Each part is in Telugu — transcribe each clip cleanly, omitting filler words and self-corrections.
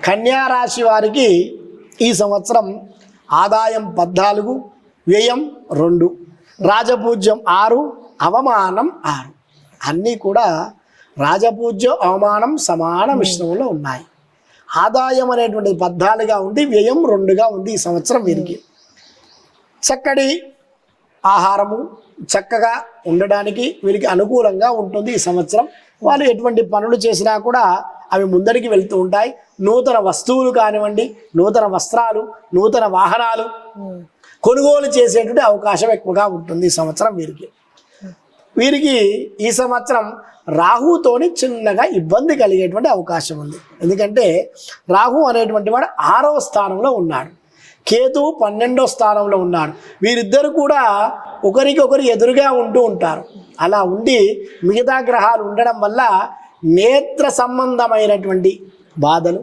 కన్యా రాశి వారికి ఈ సంవత్సరం ఆదాయం 14, వ్యయం 2, రాజపూజ్యం 6, అవమానం 6. అన్నీ కూడా రాజపూజ్యం అవమానం సమాన మిశ్రమంలో ఉన్నాయి. ఆదాయం అనేటువంటిది 14గా ఉంది, వ్యయం 2గా ఉంది. ఈ సంవత్సరం వీరికి చక్కటి ఆహారము చక్కగా ఉండడానికి వీరికి అనుకూలంగా ఉంటుంది. ఈ సంవత్సరం వాళ్ళు ఎటువంటి పనులు చేసినా కూడా అవి ముందరికి వెళ్తూ ఉంటాయి. నూతన వస్తువులు కానివ్వండి, నూతన వస్త్రాలు, నూతన వాహనాలు కొనుగోలు చేసేటువంటి అవకాశం ఎక్కువగా ఉంటుంది ఈ సంవత్సరం వీరికి ఈ సంవత్సరం రాహుతోని చిన్నగా ఇబ్బంది కలిగేటువంటి అవకాశం ఉంది. ఎందుకంటే రాహు అనేటువంటి వాడు 6వ స్థానంలో ఉన్నాడు, కేతు 12వ స్థానంలో ఉన్నాడు. వీరిద్దరు కూడా ఒకరికొకరు ఎదురుగా ఉంటూ ఉంటారు. అలా ఉండి మిగతా గ్రహాలు ఉండడం వల్ల నేత్ర సంబంధమైనటువంటి బాధలు,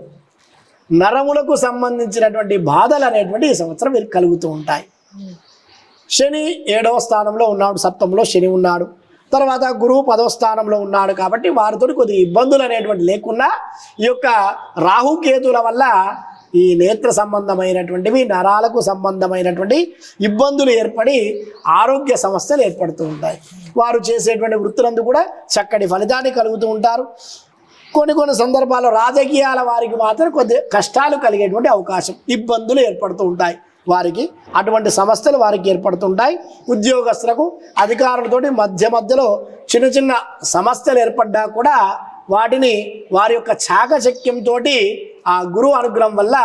నరములకు సంబంధించినటువంటి బాధలు అనేటువంటి ఈ సంవత్సరం వీరికి కలుగుతూ ఉంటాయి. శని 7వ స్థానంలో ఉన్నాడు, సప్తమంలో శని ఉన్నాడు. తర్వాత గురువు 10వ స్థానంలో ఉన్నాడు. కాబట్టి వారితో కొద్దిగా ఇబ్బందులు అనేటువంటి లేకుండా ఈ యొక్క రాహుకేతుల వల్ల ఈ నేత్ర సంబంధమైనటువంటివి, నరాలకు సంబంధమైనటువంటి ఇబ్బందులు ఏర్పడి ఆరోగ్య సమస్యలు ఏర్పడుతూ ఉంటాయి. వారు చేసేటువంటి వృత్తులందు కూడా చక్కటి ఫలితాన్ని కలుగుతూ ఉంటారు. కొన్ని సందర్భాల్లో రాజకీయాల వారికి మాత్రం కొద్ది కష్టాలు కలిగేటువంటి అవకాశం, ఇబ్బందులు ఏర్పడుతూ ఉంటాయి. వారికి అటువంటి సమస్యలు వారికి ఏర్పడుతుంటాయి. ఉద్యోగస్తులకు అధికారులతోటి మధ్యలో చిన్న సమస్యలు ఏర్పడ్డా కూడా వాటిని వారి యొక్క చాకచక్యంతో ఆ గురువు అనుగ్రహం వల్ల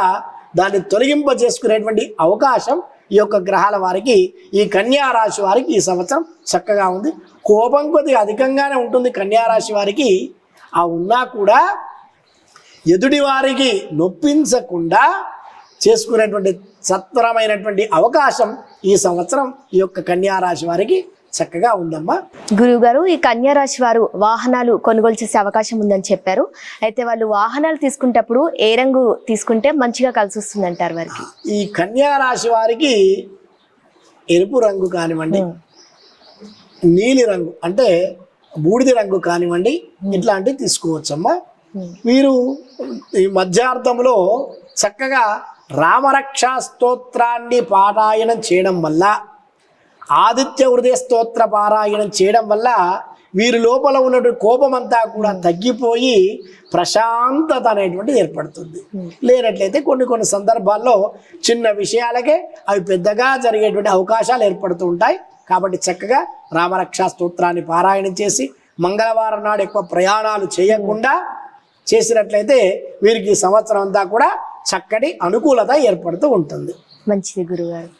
దాన్ని తొలగింప చేసుకునేటువంటి అవకాశం ఈ యొక్క గ్రహాల వారికి, ఈ కన్యా రాశి వారికి ఈ సంవత్సరం చక్కగా ఉంది. కోపం కొద్దిగా అధికంగానే ఉంటుంది కన్యా రాశి వారికి. ఆ ఉన్నా కూడా ఎదుటి వారికి నొప్పించకుండా చేసుకునేటువంటి సత్వరమైనటువంటి అవకాశం ఈ సంవత్సరం ఈ యొక్క కన్యా రాశి వారికి చక్కగా ఉందమ్మా. గురువుగారు, ఈ కన్యా రాశి వారు వాహనాలు కొనుగోలు చేసే అవకాశం ఉందని చెప్పారు. అయితే వాళ్ళు వాహనాలు తీసుకునేటప్పుడు ఏ రంగు తీసుకుంటే మంచిగా కలిసి వస్తుంది అంటారు వారికి? ఈ కన్యా రాశి వారికి ఎరుపు రంగు కానివ్వండి, నీలి రంగు అంటే బూడిద రంగు కానివ్వండి, ఇట్లాంటివి తీసుకోవచ్చమ్మా. మీరు ఈ మధ్యార్థంలో చక్కగా రామరక్షా స్తోత్రాన్ని పారాయణం చేయడం వల్ల, ఆదిత్య హృదయ స్తోత్ర పారాయణం చేయడం వల్ల వీరి లోపల ఉన్నటువంటి కోపం అంతా కూడా తగ్గిపోయి ప్రశాంతత అనేటువంటిది ఏర్పడుతుంది. లేనట్లయితే కొన్ని సందర్భాల్లో చిన్న విషయాలకే అవి పెద్దగా జరిగేటువంటి అవకాశాలు ఏర్పడుతూ ఉంటాయి. కాబట్టి చక్కగా రామరక్షా స్తోత్రాన్ని పారాయణం చేసి మంగళవారం నాడు ఎక్కువ ప్రయాణాలు చేయకుండా చేసినట్లయితే వీరికి సంవత్సరం అంతా కూడా చక్కటి అనుకూలత ఏర్పడుతూ ఉంటుంది. మంచిది గురుగారు.